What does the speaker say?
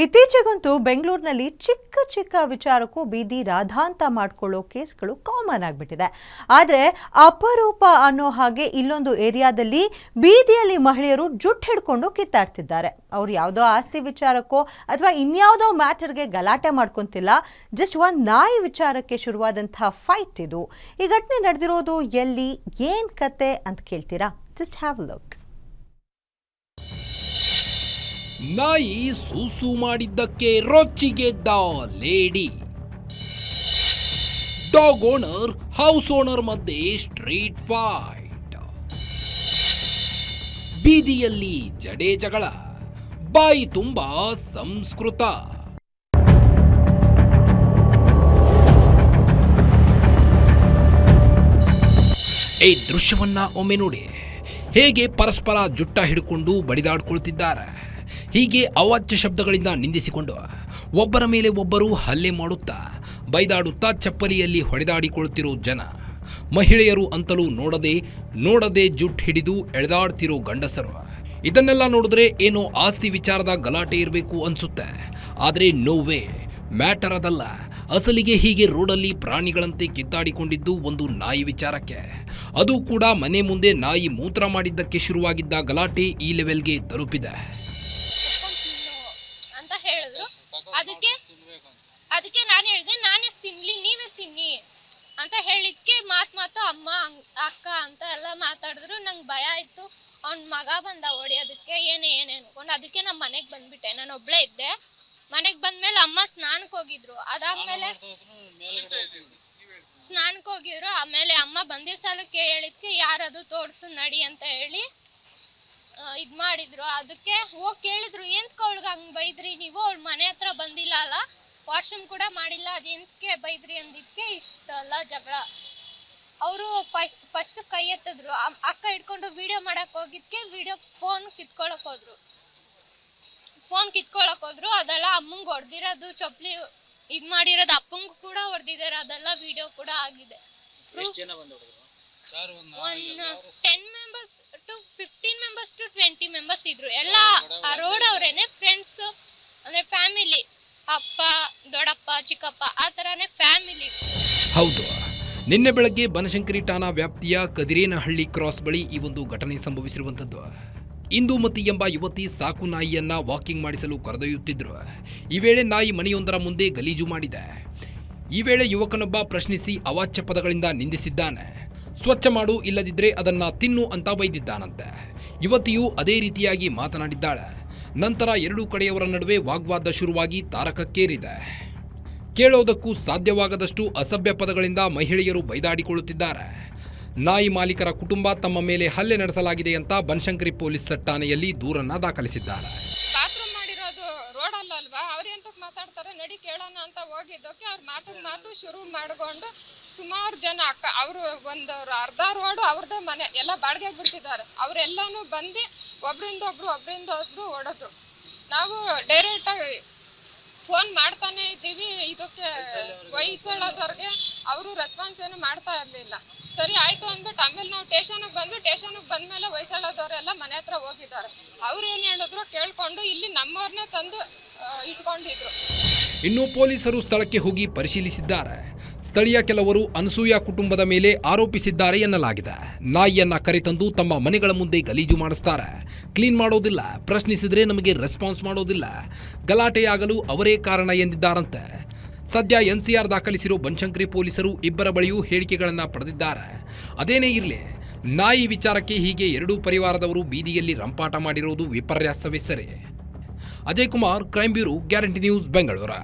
ಇತ್ತೀಚೆಗಂತೂ ಬೆಂಗಳೂರಿನಲ್ಲಿ ಚಿಕ್ಕ ಚಿಕ್ಕ ವಿಚಾರಕ್ಕೂ ಬೀದಿ ರಾಧಾಂತ ಮಾಡ್ಕೊಳ್ಳೋ ಕೇಸ್ಗಳು ಕಾಮನ್ ಆಗಿಬಿಟ್ಟಿದೆ. ಆದರೆ ಅಪರೂಪ ಅನ್ನೋ ಹಾಗೆ ಇಲ್ಲೊಂದು ಏರಿಯಾದಲ್ಲಿ ಬೀದಿಯಲ್ಲಿ ಮಹಿಳೆಯರು ಜುಟ್ಟು ಹಿಡ್ಕೊಂಡು ಕಿತ್ತಾಡ್ತಿದ್ದಾರೆ. ಅವ್ರು ಯಾವುದೋ ಆಸ್ತಿ ವಿಚಾರಕ್ಕೋ ಅಥವಾ ಇನ್ಯಾವುದೋ ಮ್ಯಾಟರ್ಗೆ ಗಲಾಟೆ ಮಾಡ್ಕೊಂತಿಲ್ಲ. ಜಸ್ಟ್ ಒಂದು ನಾಯಿ ವಿಚಾರಕ್ಕೆ ಶುರುವಾದಂತಹ ಫೈಟ್ ಇದು. ಈ ಘಟನೆ ನಡೆದಿರೋದು ಎಲ್ಲಿ, ಏನ್ ಕತೆ ಅಂತ ಕೇಳ್ತೀರಾ? Just have a look. ನಾಯಿ ಸೂಸು ಮಾಡಿದ್ದಕ್ಕೆ ರೊಚ್ಚಿಗೆದ್ದ lady. Dog owner house owner ಮಧ್ಯೆ ಸ್ಟ್ರೀಟ್ ಫೈಟ್. ಬೀದಿಯಲ್ಲಿ ಜಡೆ ಜಗಳ, ಬಾಯಿ ತುಂಬಾ ಸಂಸ್ಕೃತ. ಈ ದೃಶ್ಯವನ್ನ ಒಮ್ಮೆ ನೋಡಿ. ಹೇಗೆ ಪರಸ್ಪರ ಜುಟ್ಟ ಹಿಡ್ಕೊಂಡು ಬಡಿದಾಡ್ಕೊಳ್ತಿದ್ದಾರೆ. ಹೀಗೆ ಅವಾಚ್ಯ ಶಬ್ದಗಳಿಂದ ನಿಂದಿಸಿಕೊಂಡು ಒಬ್ಬರ ಮೇಲೆ ಒಬ್ಬರು ಹಲ್ಲೆ ಮಾಡುತ್ತಾ ಬೈದಾಡುತ್ತಾ ಚಪ್ಪಲಿಯಲ್ಲಿ ಹೊಡೆದಾಡಿಕೊಳ್ಳುತ್ತಿರೋ ಜನ, ಮಹಿಳೆಯರು ಅಂತಲೂ ನೋಡದೆ ಜುಟ್ಟು ಹಿಡಿದು ಎಳೆದಾಡ್ತಿರೋ ಗಂಡಸರು. ಇದನ್ನೆಲ್ಲ ನೋಡಿದ್ರೆ ಏನೋ ಆಸ್ತಿ ವಿಚಾರದ ಗಲಾಟೆ ಇರಬೇಕು ಅನ್ಸುತ್ತೆ. ಆದರೆ ನೋವೇ ಮ್ಯಾಟರ್ ಅದಲ್ಲ. ಅಸಲಿಗೆ ಹೀಗೆ ರೋಡಲ್ಲಿ ಪ್ರಾಣಿಗಳಂತೆ ಕಿತ್ತಾಡಿಕೊಂಡಿದ್ದು ಒಂದು ನಾಯಿ ವಿಚಾರಕ್ಕೆ. ಅದು ಕೂಡ ಮನೆ ಮುಂದೆ ನಾಯಿ ಮೂತ್ರ ಮಾಡಿದ್ದಕ್ಕೆ ಶುರುವಾಗಿದ್ದ ಗಲಾಟೆ ಈ ಲೆವೆಲ್ಗೆ ತಲುಪಿದೆ. ಅದಕ್ಕೆ ನಾನು ಹೇಳಿದೆ, ನಾನೇ ತಿನ್ಲಿ, ನೀವೇ ತಿನ್ನಿ ಅಂತ ಹೇಳಿದ್ಕೆ ಮಾತು ಅಮ್ಮ ಅಕ್ಕ ಅಂತ ಎಲ್ಲ ಮಾತಾಡಿದ್ರು. ನಂಗೆ ಭಯ ಆಯ್ತು. ಅವ್ನ ಮಗ ಬಂದ ಹೊಡಿಯೋದಕ್ಕೆ ಏನೇ ಅನ್ಕೊಂಡು ಅದಕ್ಕೆ ನಮ್ಮ ಮನೆಗೆ ಬಂದ್ಬಿಟ್ಟೆ. ನಾನು ಒಬ್ಳೇ ಇದ್ದೆ. ಮನೆಗೆ ಬಂದ್ಮೇಲೆ ಅಮ್ಮ ಸ್ನಾನಕ್ಕೆ ಹೋಗಿದ್ರು. ಅದಾದ್ಮೇಲೆ ಆಮೇಲೆ ಅಮ್ಮ ಬಂದೇ ಸಾಲಕ್ಕೆ ಹೇಳಿದ್ಕೆ ಯಾರದು ತೋರ್ಸು ನಡಿ ಅಂತ ಹೇಳಿ ಇದ್ ಮಾಡಿದ್ರು. ಅದಕ್ಕೆ ಹೋಗಿ ಕೇಳಿದ್ರು, ಏನ್ಕ ಅವಳಿಗೆ ಹಂಗ್ ಬೈದ್ರಿ ನೀವು? ಅವ್ಳ ಮನೆ ಹತ್ರ ಬಂದಿಲ್ಲ ಅಲ್ಲ, ವಾಶ್ರೂಮ್ ಕೂಡ ಮಾಡಿಲ್ಲ, ಅದೇಂತಕ್ಕೆ ಬೈದ್ರಿ ಅಂದಿದ್ಕೆ ಇಷ್ಟಲ್ಲ ಜಗಳ. ಅವರು ಫಸ್ಟ್ ಕೈ ಎತ್ತಿದ್ರು. ಅಕ್ಕ ಹಿಡ್ಕೊಂಡು ವಿಡಿಯೋ ಮಾಡಕ್ ಹೋಗಿದ್ಕೆ ಫೋನ್ ಕಿತ್ಕೊಳಕ್ ಹೋದ್ರು. ಅದೆಲ್ಲ ಅಮ್ಮಂಗ್ ಹೊಡೆದಿರೋದು, ಚಪ್ಪಲಿ ಇದ್ ಮಾಡಿರೋದು ಅಪ್ಪಂಗೂ ಕೂಡ ಹೊಡೆದಿದ್ದಾರೆ. ಅದೆಲ್ಲ ವಿಡಿಯೋ ಕೂಡ ಆಗಿದೆ. 10 members to 15 members to 20 members ಇದ್ರು. ಎಲ್ಲ ರೋಡ್ ಅವರೇನೆ, ಫ್ರೆಂಡ್ಸ್ ಅಂದ್ರೆ ಫ್ಯಾಮಿಲಿ, ಅಪ್ಪ, ದೊಡ್ಡಪ್ಪ, ಚಿಕ್ಕಪ್ಪ, ಆ ತರಾನೇ ಫ್ಯಾಮಿಲಿ. ಹೌದು, ನಿನ್ನೆ ಬೆಳಗ್ಗೆ ಬನಶಂಕರಿ ಠಾಣಾ ವ್ಯಾಪ್ತಿಯ ಕದಿರೇನಹಳ್ಳಿ ಕ್ರಾಸ್ ಬಳಿ ಈ ಒಂದು ಘಟನೆ ಸಂಭವಿಸಿರುವಂಥದ್ದು. ಇಂದುಮತಿ ಎಂಬ ಯುವತಿ ಸಾಕು ನಾಯಿಯನ್ನ ವಾಕಿಂಗ್ ಮಾಡಿಸಲು ಕರೆದೊಯ್ಯುತ್ತಿದ್ರು. ಈ ವೇಳೆ ನಾಯಿ ಮನೆಯೊಂದರ ಮುಂದೆ ಗಲೀಜು ಮಾಡಿದೆ. ಈ ವೇಳೆ ಯುವಕನೊಬ್ಬ ಪ್ರಶ್ನಿಸಿ ಅವಾಚ್ಯ ಪದಗಳಿಂದ ನಿಂದಿಸಿದ್ದಾನೆ. ಸ್ವಚ್ಛ ಮಾಡು, ಇಲ್ಲದಿದ್ದರೆ ಅದನ್ನ ತಿನ್ನು ಅಂತ ಬೈದಿದ್ದಾನಂತೆ. ಯುವತಿಯು ಅದೇ ರೀತಿಯಾಗಿ ಮಾತನಾಡಿದ್ದಾಳೆ. ನಂತರ ಎರಡೂ ಕಡೆಯವರ ನಡುವೆ ವಾಗ್ವಾದ ಶುರುವಾಗಿ ತಾರಕಕ್ಕೇರಿದೆ. ಕೇಳೋದಕ್ಕೂ ಸಾಧ್ಯವಾಗದಷ್ಟು ಅಸಭ್ಯ ಪದಗಳಿಂದ ಮಹಿಳೆಯರು ಬೈದಾಡಿಕೊಳ್ಳುತ್ತಿದ್ದಾರೆ. ನಾಯಿ ಮಾಲೀಕರ ಕುಟುಂಬ ತಮ್ಮ ಮೇಲೆ ಹಲ್ಲೆ ನಡೆಸಲಾಗಿದೆ ಅಂತ ಬನಶಂಕರಿ ಪೊಲೀಸ್ ಠಾಣೆಯಲ್ಲಿ ದೂರನ್ನ ದಾಖಲಿಸಿದ್ದಾರೆ. ಬಾತ್ರೂಮ್ ಮಾಡಿರೋದು ರೋಡಲ್ಲ ಅಲ್ವಾ, ಅವ್ರೆಂತಕ್ಕೆ ಮಾತಾಡ್ತಾರೆ, ನಡಿ ಕೇಳೋಣ ಅಂತ ಹೋಗಿದ್ದಕ್ಕೆ ಅವ್ರು ಮಾತು ಶುರು ಮಾಡ್ಕೊಂಡು ಸುಮಾರು ಜನ ಅವರು ಒಂದು ಅರ್ಧ ರೋಡು ಅವ್ರದ್ದೇ ಮನೆ ಎಲ್ಲ ಬಾಡಿಗೆಗೆ ಬಿಡ್ತಿದ್ದಾರೆ. ಅವರೆಲ್ಲಾನು ಬಂದು ಒಬ್ರಿಂದ ಒಬ್ರು ಹೊಡೆದ್ರು. ನಾವು ಡೈರೆಕ್ಟ್ ಆಗಿ ಫೋನ್ ಮಾಡ್ತಾನೆ ಇದ್ದೀವಿ ಇದಕ್ಕೆ ವಯಸ್ಸಳದವ್ರಿಗೆ. ಅವರು ರೆಸ್ಪಾನ್ಸ್ ಏನು ಮಾಡ್ತಾ ಇರ್ಲಿಲ್ಲ. ಸರಿ ಆಯ್ತು ಅಂದ್ಬಿಟ್ಟು ಆಮೇಲೆ ನಾವು ಸ್ಟೇಷನ್ಗೆ ಬಂದ್ಮೇಲೆ ವಯಸ್ಸಳದವರೆಲ್ಲ ಮನೆ ಹತ್ರ ಹೋಗಿದ್ದಾರೆ. ಅವ್ರು ಏನ್ ಹೇಳಿದ್ರು ಕೇಳ್ಕೊಂಡು ಇಲ್ಲಿ ನಮ್ಮವ್ರನ್ನೇ ತಂದು ಇಟ್ಕೊಂಡಿದ್ರು. ಇನ್ನು ಪೊಲೀಸರು ಸ್ಥಳಕ್ಕೆ ಹೋಗಿ ಪರಿಶೀಲಿಸಿದ್ದಾರೆ. ಸ್ಥಳೀಯ ಕೆಲವರು ಅನಸೂಯ ಕುಟುಂಬದ ಮೇಲೆ ಆರೋಪಿಸಿದ್ದಾರೆ ಎನ್ನಲಾಗಿದೆ. ನಾಯಿಯನ್ನ ಕರೆತಂದು ತಮ್ಮ ಮನೆಗಳ ಮುಂದೆ ಗಲೀಜು ಮಾಡಿಸ್ತಾರೆ. ಕ್ಲೀನ್ ಮಾಡೋದಿಲ್ಲ, ಪ್ರಶ್ನಿಸಿದ್ರೆ ನಮಗೆ ರೆಸ್ಪಾನ್ಸ್ ಮಾಡೋದಿಲ್ಲ, ಗಲಾಟೆಯಾಗಲು ಅವರೇ ಕಾರಣ ಎಂದಿದ್ದಾರಂತೆ. ಸದ್ಯ ಎನ್ಸಿಆರ್ ದಾಖಲಿಸಿರೋ ಬನಶಂಕರಿ ಪೊಲೀಸರು ಇಬ್ಬರ ಬಳಿಯೂ ಹೇಳಿಕೆಗಳನ್ನು ಪಡೆದಿದ್ದಾರೆ. ಅದೇನೇ ಇರಲಿ, ನಾಯಿ ವಿಚಾರಕ್ಕೆ ಹೀಗೆ ಎರಡೂ ಪರಿವಾರದವರು ಬೀದಿಯಲ್ಲಿ ರಂಪಾಟ ಮಾಡಿರೋದು ವಿಪರ್ಯಾಸವೇ ಸರಿ. Ajay Kumar, crime bureau, guarantee news, Bengaluru.